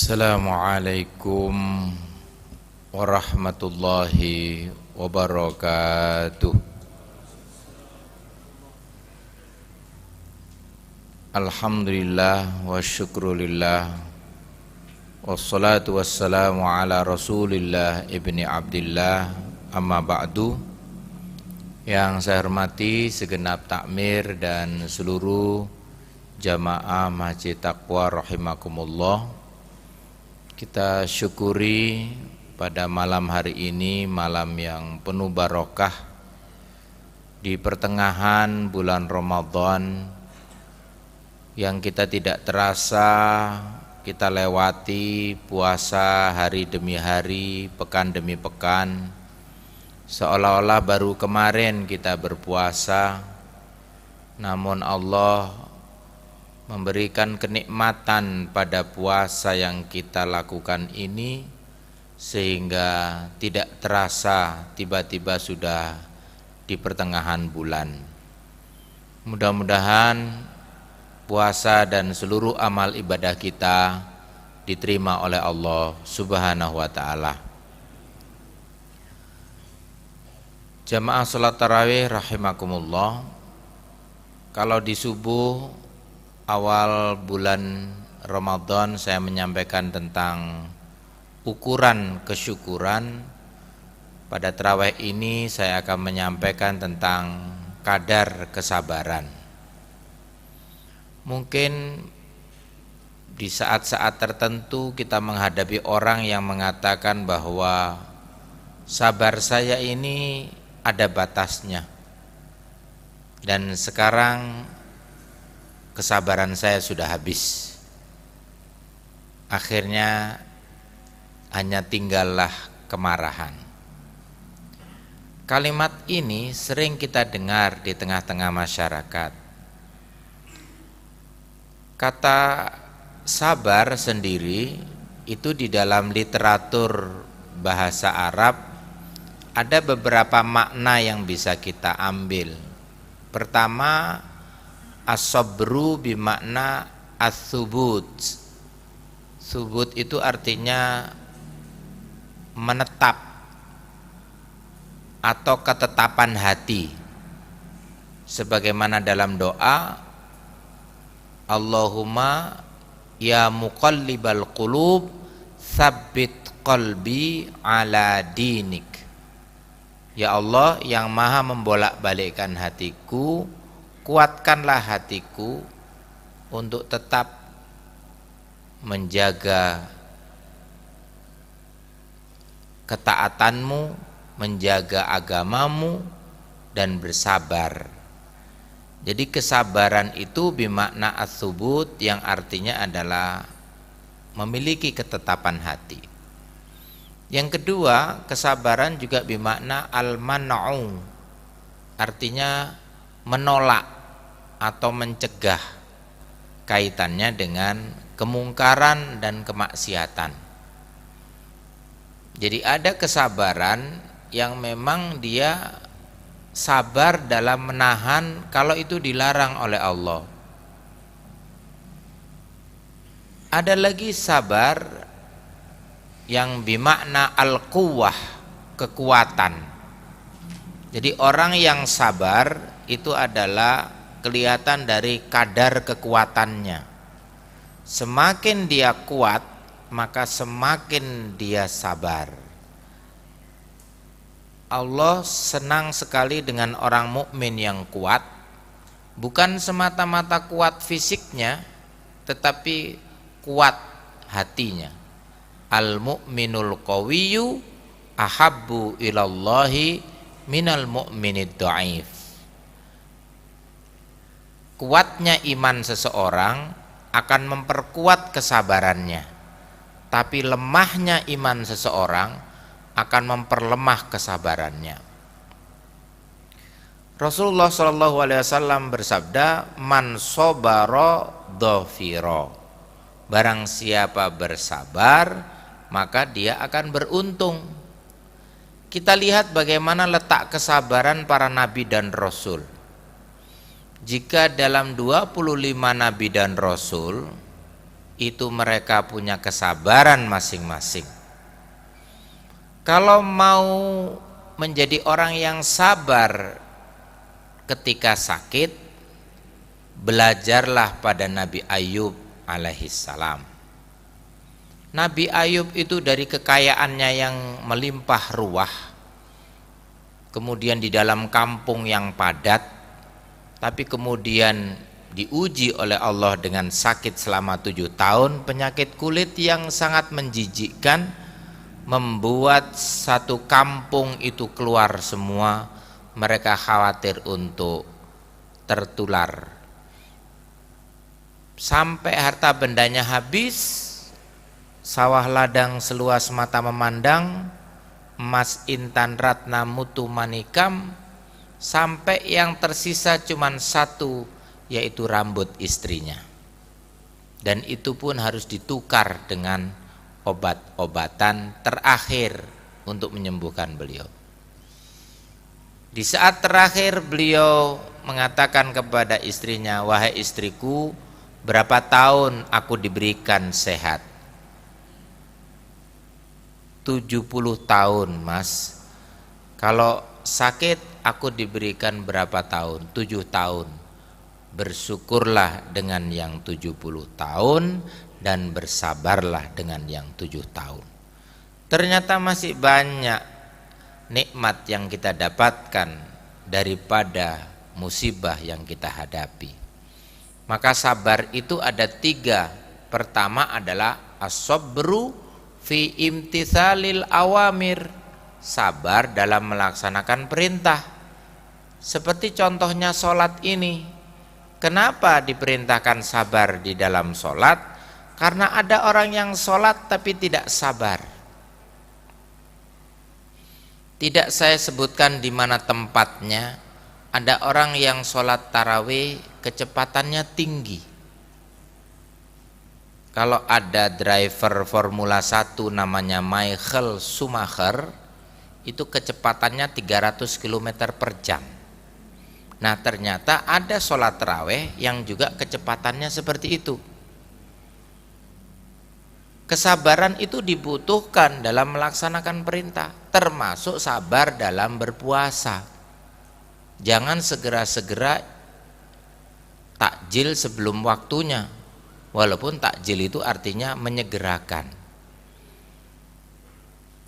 Assalamualaikum warahmatullahi wabarakatuh. Alhamdulillah wa syukrulillah, wassalatu wassalamu ala rasulillah ibni abdillah, amma ba'du. Yang saya hormati segenap takmir dan seluruh jamaah Masjid Taqwa rahimakumullah. Kita syukuri pada malam hari ini, malam yang penuh barokah di pertengahan bulan Ramadan yang kita tidak terasa kita lewati puasa hari demi hari, pekan demi pekan, seolah-olah baru kemarin kita berpuasa. Namun Allah memberikan kenikmatan pada puasa yang kita lakukan ini, sehingga tidak terasa tiba-tiba sudah di pertengahan bulan. Mudah-mudahan puasa dan seluruh amal ibadah kita diterima oleh Allah Subhanahu wa ta'ala. Jamaah salat tarawih rahimakumullah, kalau di subuh awal bulan Ramadan saya menyampaikan tentang ukuran kesyukuran. Pada tarawih ini saya akan menyampaikan tentang kadar kesabaran. Mungkin di saat-saat tertentu kita menghadapi orang yang mengatakan bahwa sabar saya ini ada batasnya, dan sekarang kesabaran saya sudah habis. Akhirnya hanya tinggallah kemarahan. Kalimat ini sering kita dengar di tengah-tengah masyarakat. Kata sabar sendiri itu di dalam literatur bahasa Arab ada beberapa makna yang bisa kita ambil. Pertama, as-sabru bimakna as-subut. Subut itu artinya menetap atau ketetapan hati. Sebagaimana dalam doa, Allahumma ya muqallibal qulub tsabbit qalbi ala dinik. Ya Allah yang maha membolak-balikkan hatiku, kuatkanlah hatiku untuk tetap menjaga ketaatanmu, menjaga agamamu, dan bersabar. Jadi kesabaran itu bimakna as-subut, yang artinya adalah memiliki ketetapan hati. Yang kedua, kesabaran juga bimakna al-man'u, artinya menolak atau mencegah, kaitannya dengan kemungkaran dan kemaksiatan. Jadi ada kesabaran yang memang dia sabar dalam menahan kalau itu dilarang oleh Allah. Ada lagi sabar yang bimakna al-quwwah, kekuatan. Jadi orang yang sabar itu adalah kelihatan dari kadar kekuatannya. Semakin dia kuat, maka semakin dia sabar. Allah senang sekali dengan orang mukmin yang kuat, bukan semata-mata kuat fisiknya, tetapi kuat hatinya. Al-mu'minul qawiyyu ahabbu ilallahi minal mu'minid dha'if. Kuatnya iman seseorang akan memperkuat kesabarannya, tapi lemahnya iman seseorang akan memperlemah kesabarannya. Rasulullah SAW bersabda, man sobaro dhafiro. Barang siapa bersabar, maka dia akan beruntung. Kita lihat bagaimana letak kesabaran para nabi dan rasul. Jika dalam 25 nabi dan rasul itu mereka punya kesabaran masing-masing. Kalau mau menjadi orang yang sabar ketika sakit, belajarlah pada Nabi Ayub alaihissalam. Nabi Ayub itu dari kekayaannya yang melimpah ruah, kemudian di dalam kampung yang padat, tapi kemudian diuji oleh Allah dengan sakit selama 7 tahun, penyakit kulit yang sangat menjijikkan, membuat satu kampung itu keluar semua. Mereka khawatir untuk tertular, sampai harta bendanya habis, sawah ladang seluas mata memandang, emas intan ratna mutu manikam, sampai yang tersisa cuman satu, yaitu rambut istrinya. Dan itu pun harus ditukar dengan obat-obatan terakhir untuk menyembuhkan beliau. Di saat terakhir beliau mengatakan kepada istrinya, "Wahai istriku, berapa tahun aku diberikan sehat?" 70 tahun, Mas. Kalau sakit aku diberikan berapa tahun? 7 tahun. Bersyukurlah dengan yang 70 tahun dan bersabarlah dengan yang 7 tahun. Ternyata masih banyak nikmat yang kita dapatkan daripada musibah yang kita hadapi. Maka sabar itu ada 3. Pertama adalah as-sabru fi imtithalil awamir, sabar dalam melaksanakan perintah. Seperti contohnya sholat ini. Kenapa diperintahkan sabar di dalam sholat? Karena ada orang yang sholat tapi tidak sabar. Tidak saya sebutkan di mana tempatnya. Ada orang yang sholat tarawih kecepatannya tinggi. Kalau ada driver Formula 1 namanya Michael Schumacher, itu kecepatannya 300 km per jam. Nah ternyata ada sholat tarawih yang juga kecepatannya seperti itu. Kesabaran itu dibutuhkan dalam melaksanakan perintah, termasuk sabar dalam berpuasa. Jangan segera-segera takjil sebelum waktunya, walaupun takjil itu artinya menyegerakan.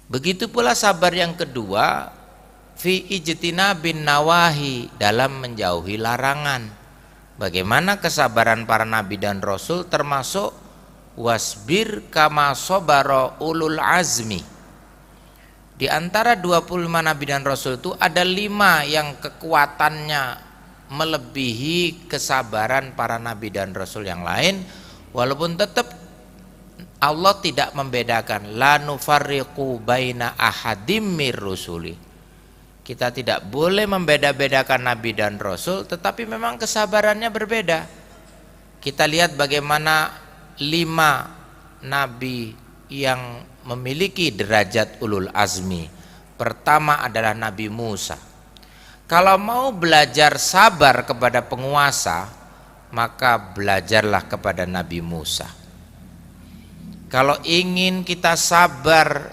Begitu pula sabar yang kedua, fi ijtinabin nawahi, dalam menjauhi larangan. Bagaimana kesabaran para nabi dan rasul, termasuk wasbir kama sabara ulul azmi. Di antara 25 nabi dan rasul itu ada 5 yang kekuatannya melebihi kesabaran para nabi dan rasul yang lain, walaupun tetap Allah tidak membedakan, la nufarriqu baina ahadim mir rusuli. Kita tidak boleh membeda-bedakan nabi dan rasul, tetapi memang kesabarannya berbeda. Kita lihat bagaimana 5 nabi yang memiliki derajat ulul azmi. Pertama adalah Nabi Musa. Kalau mau belajar sabar kepada penguasa, maka belajarlah kepada Nabi Musa. Kalau ingin kita sabar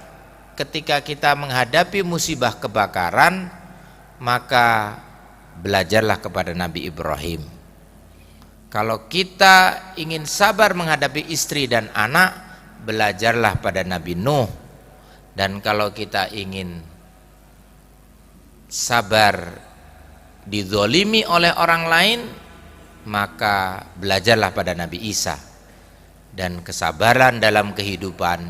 ketika kita menghadapi musibah kebakaran, maka belajarlah kepada Nabi Ibrahim. Kalau kita ingin sabar menghadapi istri dan anak, belajarlah pada Nabi Nuh. Dan kalau kita ingin sabar dizolimi oleh orang lain, maka belajarlah pada Nabi Isa. Dan kesabaran dalam kehidupan,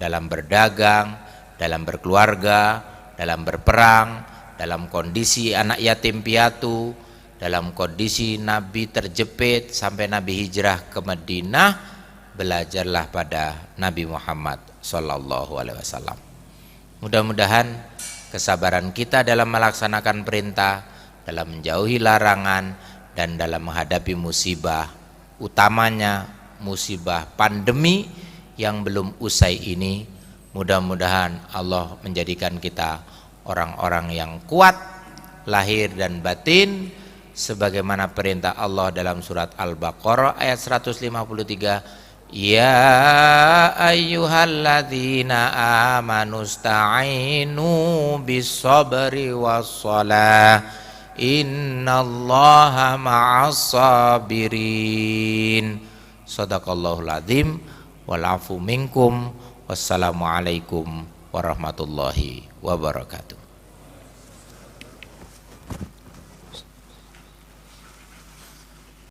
dalam berdagang, dalam berkeluarga, dalam berperang, dalam kondisi anak yatim piatu, dalam kondisi Nabi terjepit sampai Nabi hijrah ke Madinah, belajarlah pada Nabi Muhammad sallallahu alaihi wasallam. Mudah-mudahan kesabaran kita dalam melaksanakan perintah, dalam menjauhi larangan, dan dalam menghadapi musibah, utamanya musibah pandemi yang belum usai ini, mudah-mudahan Allah menjadikan kita orang-orang yang kuat lahir dan batin, sebagaimana perintah Allah dalam surat Al-Baqarah ayat 153, Ya ayyuhalladzina amanu sta'inu bis-sabri was-shalah innallaha ma'as sabirin. Shadaqallahul adzim wal afu minkum. Wassalamualaikum warahmatullahi wabarakatuh.